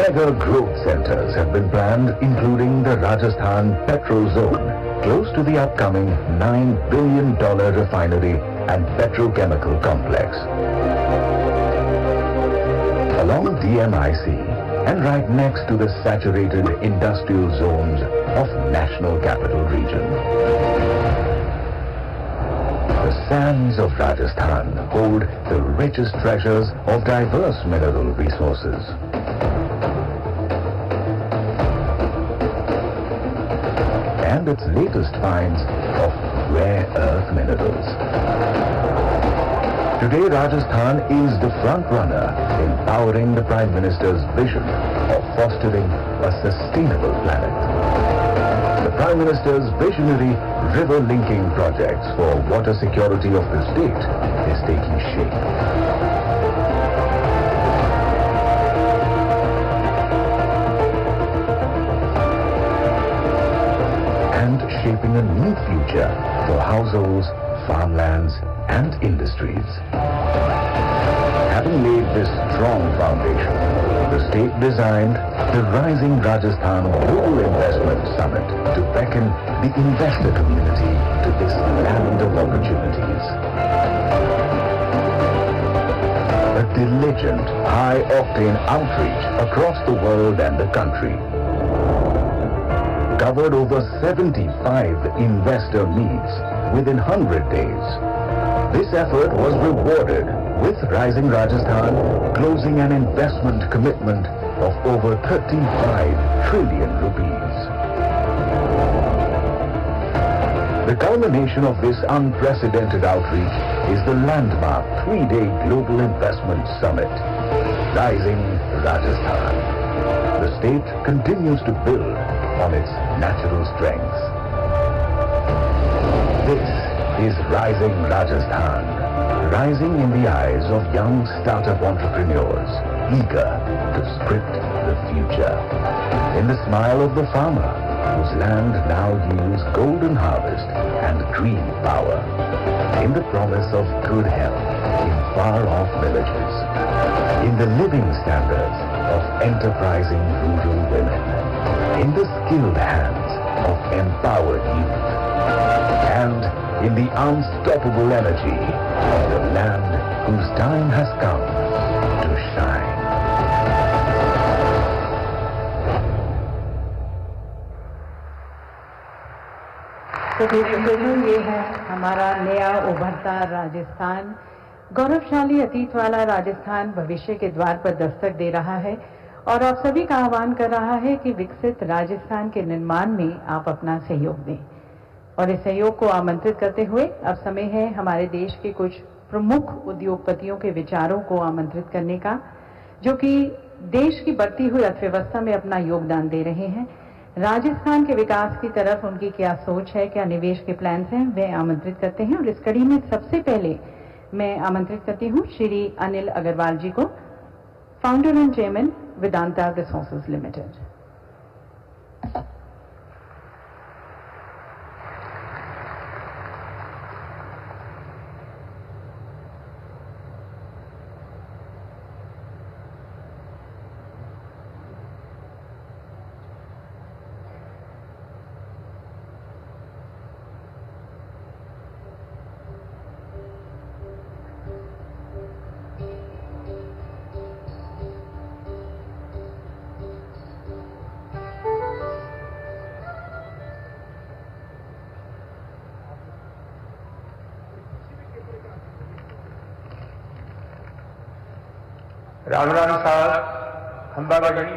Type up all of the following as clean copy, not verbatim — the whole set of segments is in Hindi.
Mega growth centers have been planned, including the Rajasthan Petrol Zone, close to the upcoming $9 billion refinery and petrochemical complex. Along DMIC and right next to the saturated industrial zones of National Capital Region. The sands of Rajasthan hold the richest treasures of diverse mineral resources. And its latest finds of rare earth minerals. Today, Rajasthan is the front runner in powering the Prime Minister's vision of fostering a sustainable planet. The Prime Minister's visionary river linking projects for water security of the state is taking shape. And shaping a new future for households, farmlands, and industries. Having laid this strong foundation, the state designed the Rising Rajasthan Global Investment Summit to beckon the investor community to this land of opportunities. A diligent, high-octane outreach across the world and the country covered over 75 investor meets within 100 days. This effort was rewarded with Rising Rajasthan closing an investment commitment of over 35 trillion rupees. The culmination of this unprecedented outreach is the landmark 3-day Global Investment Summit, Rising Rajasthan. The state continues to build on its natural strengths. This is Rising Rajasthan, rising in the eyes of young startup entrepreneurs, eager to script the future. In the smile of the farmer, whose land now yields golden harvest and green power. In the promise of good health in far-off villages. In the living standards of enterprising rural women. In the skilled hands of empowered youth. And in the unstoppable energy of the land whose time has come to shine. तो देखो ये है हमारा नया उभरता राजस्थान, गौरवशाली अतीत वाला राजस्थान भविष्य के द्वार पर दस्तक दे रहा है और आप सभी का आह्वान कर रहा है कि विकसित राजस्थान के निर्माण में आप अपना सहयोग दें। और इस सहयोग को आमंत्रित करते हुए अब समय है हमारे देश के कुछ प्रमुख उद्योगपतियों के विचारों को आमंत्रित करने का, जो कि देश की बढ़ती हुई अर्थव्यवस्था में अपना योगदान दे रहे हैं। राजस्थान के विकास की तरफ उनकी क्या सोच है, क्या निवेश के प्लान्स हैं, वे आमंत्रित करते हैं। और इस कड़ी में सबसे पहले मैं आमंत्रित करती हूं श्री अनिल अग्रवाल जी को, founder and chairman Vedanta resources limited. Ram Ram साहब, खंबागढ़ी।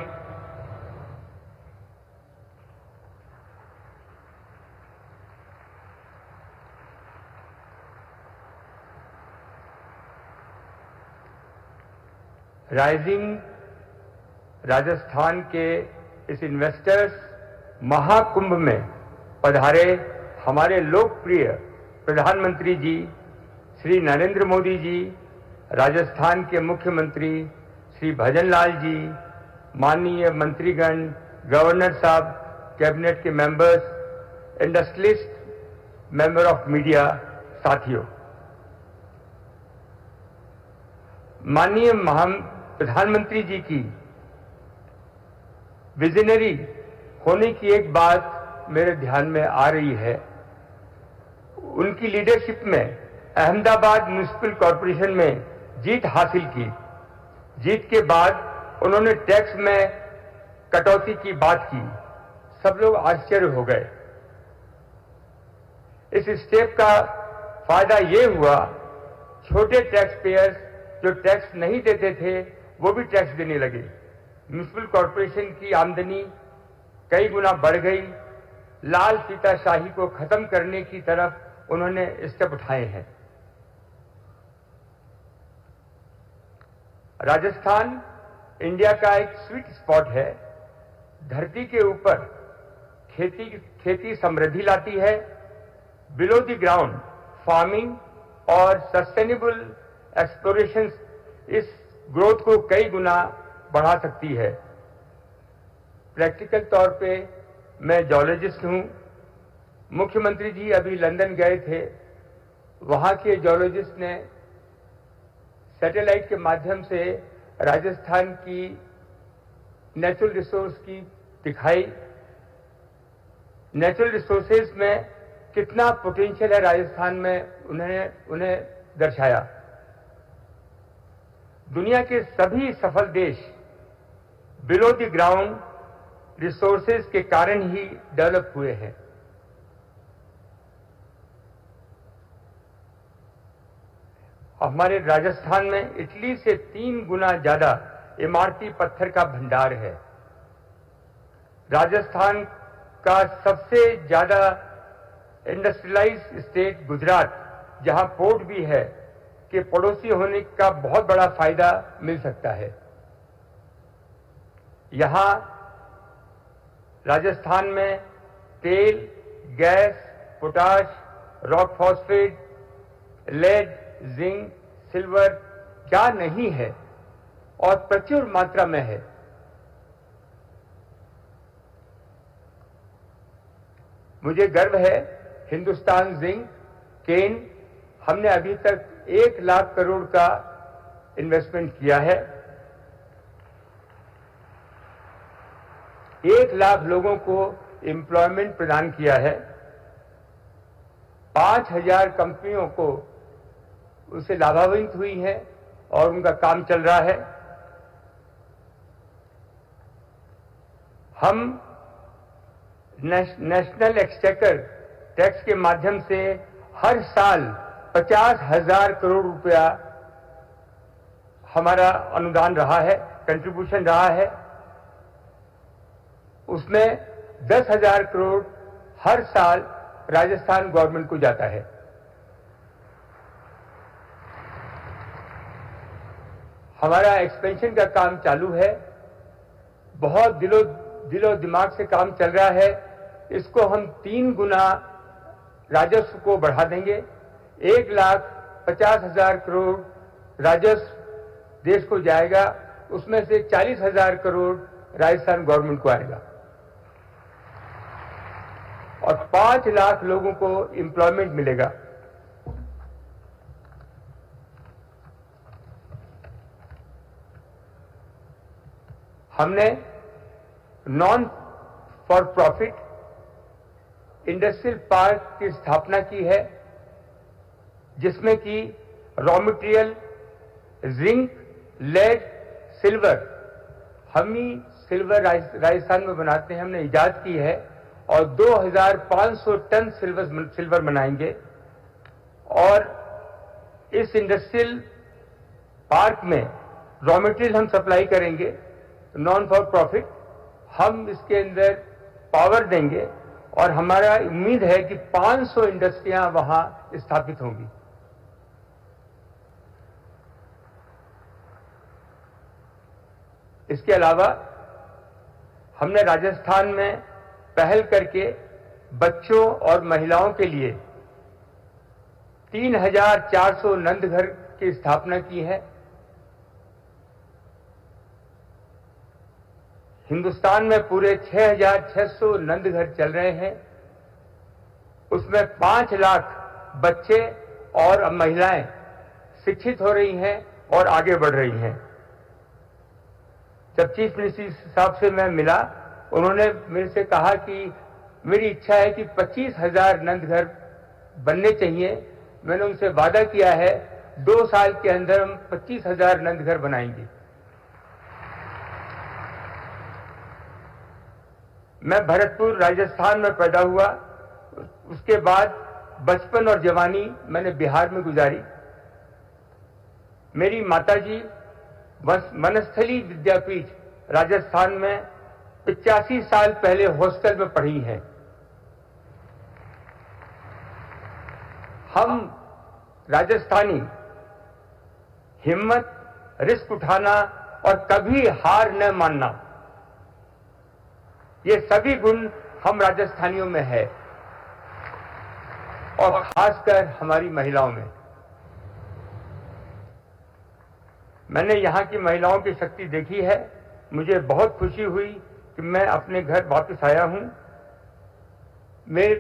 राइजिंग राजस्थान के इस इन्वेस्टर्स महाकुंभ में पधारे हमारे लोकप्रिय प्रधानमंत्री जी श्री नरेंद्र मोदी जी, राजस्थान के मुख्यमंत्री श्री भजनलाल जी, माननीय मंत्रीगण, गवर्नर साहब, कैबिनेट के members, industrialist, member of media, साथियों, माननीय प्रधानमंत्री जी की विजनरी होने की एक बात मेरे ध्यान में आ रही है। उनकी लीडरशिप में अहमदाबाद म्युनिसिपल कॉरपोरेशन में जीत हासिल की। जीत के बाद उन्होंने टैक्स में कटौती की बात की। सब लोग आश्चर्य हो गए। इस स्टेप का फायदा ये हुआ, छोटे टैक्स पेयर्स जो टैक्स नहीं देते थे वो भी टैक्स देने लगे। म्युनिसिपल कॉरपोरेशन की आमदनी कई गुना बढ़ गई। लाल फीताशाही को खत्म करने की तरफ उन्होंने स्टेप उठाए हैं। राजस्थान इंडिया का एक स्वीट स्पॉट है। धरती के ऊपर खेती समृद्धि लाती है। बिलो द ग्राउंड फार्मिंग और सस्टेनेबल एक्सप्लोरेशन इस ग्रोथ को कई गुना बढ़ा सकती है। प्रैक्टिकल तौर पे मैं जियोलॉजिस्ट हूं। मुख्यमंत्री जी अभी लंदन गए थे। वहां के जियोलॉजिस्ट ने सैटेलाइट के माध्यम से राजस्थान की नेचुरल रिसोर्स की दिखाई। नेचुरल रिसोर्सेज में कितना पोटेंशियल है राजस्थान में उन्हें दर्शाया। दुनिया के सभी सफल देश बिलो द ग्राउंड रिसोर्सेज के कारण ही डेवलप हुए हैं। हमारे राजस्थान में इटली से 3 गुना ज्यादा इमारती पत्थर का भंडार है। राजस्थान का सबसे ज्यादा इंडस्ट्रियलाइज्ड स्टेट गुजरात, जहां पोर्ट भी है, के पड़ोसी होने का बहुत बड़ा फायदा मिल सकता है। यहां राजस्थान में तेल, gas, potash, rock phosphate, lead, zinc, silver क्या नहीं है और प्रचुर मात्रा में है। मुझे गर्व है हिंदुस्तान जिंक केन हमने अभी तक 1 लाख करोड़ का इन्वेस्टमेंट किया है। 1 लाख लोगों को एम्प्लॉयमेंट प्रदान किया है। 5000 कंपनियों को उससे लाभान्वित हुई है और उनका काम चल रहा है। हम नेशनल एक्सचेकर टैक्स के माध्यम से हर साल 50,000 करोड़ रुपया हमारा अनुदान रहा है, कंट्रीब्यूशन रहा है। उसमें 10,000 करोड़ हर साल राजस्थान गवर्नमेंट को जाता है। हमारा एक्सपेंशन का काम चालू है। बहुत दिलो दिमाग से काम चल रहा है। इसको हम 3 गुना राजस्व को बढ़ा देंगे। 1,50,000 करोड़ राजस्व देश को जाएगा, उसमें से 40,000 करोड़ राजस्थान गवर्नमेंट को आएगा और 5 लाख लोगों को एम्प्लॉयमेंट मिलेगा। हमने non for profit industrial park की स्थापना की है, जिसमें कि raw material zinc, lead, silver, हम ही सिल्वर राजस्थान में बनाते हैं, हमने इजाद की है और 2,500 टन सिल्वर बनाएंगे। और इस इंडस्ट्रियल पार्क में रॉ मटेरियल हम सप्लाई करेंगे नॉन फॉर प्रॉफिट। हम इसके अंदर पावर देंगे और हमारा उम्मीद है कि 500 इंडस्ट्रियां वहां स्थापित होंगी। इसके अलावा हमने राजस्थान में पहल करके बच्चों और महिलाओं के लिए 3,400 नंद घर की स्थापना की है। हिंदुस्तान में पूरे 6,600 नंद घर चल रहे हैं। उसमें 5 लाख बच्चे और महिलाएं शिक्षित हो रही हैं और आगे बढ़ रही हैं। जब चीफ मिनिस्टर साहब से मैं मिला उन्होंने मेरे से कहा कि मेरी इच्छा है कि 25,000 नंद घर बनने चाहिए। मैंने उनसे वादा किया है 2 साल के अंदर हम 25,000 नंद घर बनाएंगे। मैं भरतपुर राजस्थान में पैदा हुआ। उसके बाद बचपन और जवानी मैंने बिहार में गुजारी। मेरी माताजी वनस्थली विद्यापीठ राजस्थान में 85 साल पहले हॉस्टल में पढ़ी हैं। हम राजस्थानी हिम्मत, रिस्क उठाना और कभी हार न मानना, ये सभी गुण हम राजस्थानियों में है और खासकर हमारी महिलाओं में। मैंने यहाँ की महिलाओं की शक्ति देखी है। मुझे बहुत खुशी हुई कि मैं अपने घर वापस आया हूँ। मेरे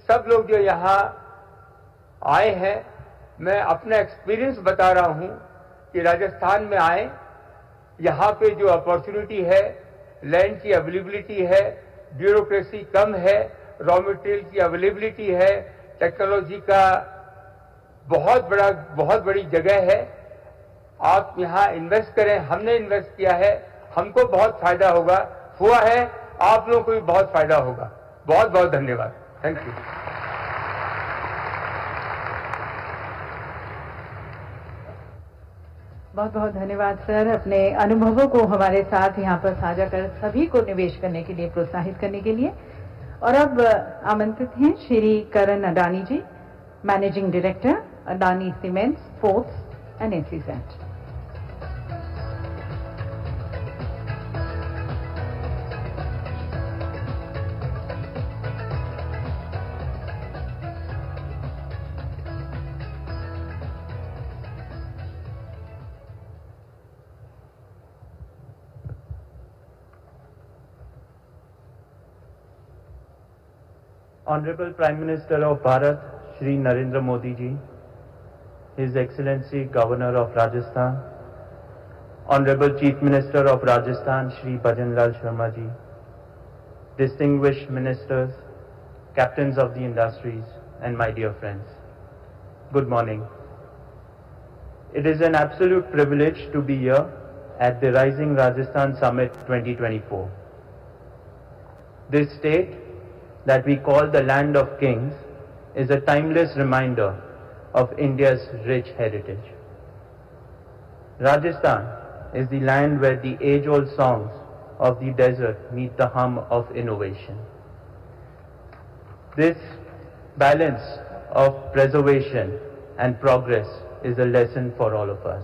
सब लोग जो यहाँ आए हैं, मैं अपना एक्सपीरियंस बता रहा हूँ कि राजस्थान में आए, यहाँ पे जो अपॉर्चुनिटी है, लैंड की अवेलेबिलिटी है, ब्यूरोक्रेसी कम है, रॉ मटेरियल की अवेलेबिलिटी है, टेक्नोलॉजी का बहुत बड़ी जगह है। आप यहाँ इन्वेस्ट करें। हमने इन्वेस्ट किया है, हमको बहुत फायदा हुआ है, आप लोगों को भी बहुत फायदा होगा। बहुत बहुत धन्यवाद। Thank you. बहुत बहुत धन्यवाद सर, अपने अनुभवों को हमारे साथ यहाँ पर साझा कर सभी को निवेश करने के लिए प्रोत्साहित करने के लिए। और अब आमंत्रित हैं Shri Karan Adani ji, managing director, Adani cements, ports and SEZ। Honorable Prime Minister of Bharat, Shri Narendra Modi ji, His Excellency Governor of Rajasthan, Honorable Chief Minister of Rajasthan, Shri Bhajan Lal Sharma ji, distinguished ministers, captains of the industries, and my dear friends, good morning. It is an absolute privilege to be here at the Rising Rajasthan Summit 2024. This state that we call the land of kings is a timeless reminder of India's rich heritage. Rajasthan is the land where the age-old songs of the desert meet the hum of innovation. This balance of preservation and progress is a lesson for all of us.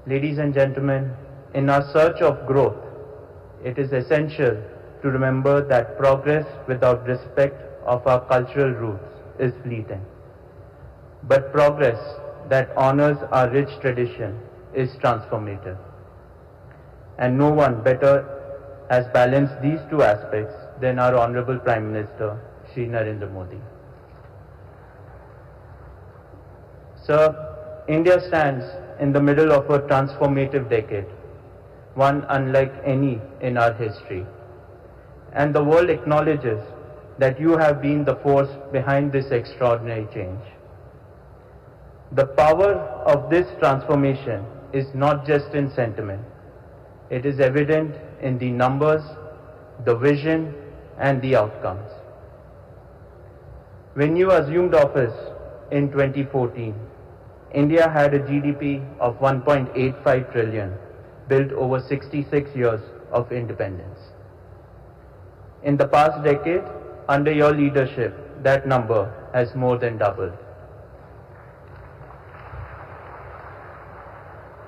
Ladies and gentlemen, in our search of growth, it is essential to remember that progress without respect of our cultural roots is fleeting. But progress that honors our rich tradition is transformative. And no one better has balanced these two aspects than our Honorable Prime Minister, Shri Narendra Modi. Sir, India stands in the middle of a transformative decade, one unlike any in our history. And the world acknowledges that you have been the force behind this extraordinary change. The power of this transformation is not just in sentiment. It is evident in the numbers, the vision, and the outcomes. When you assumed office in 2014, India had a GDP of 1.85 trillion, built over 66 years of independence. In the past decade, under your leadership, that number has more than doubled.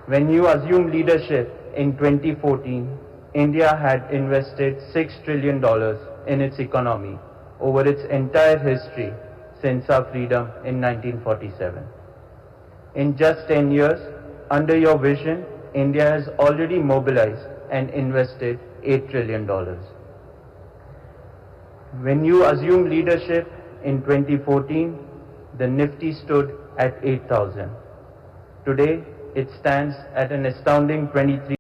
When you assumed leadership in 2014, India had invested $6 trillion in its economy over its entire history since our freedom in 1947. In just 10 years, under your vision, India has already mobilized and invested $8 trillion. When you assumed leadership in 2014, the Nifty stood at 8,000. Today, it stands at an astounding 23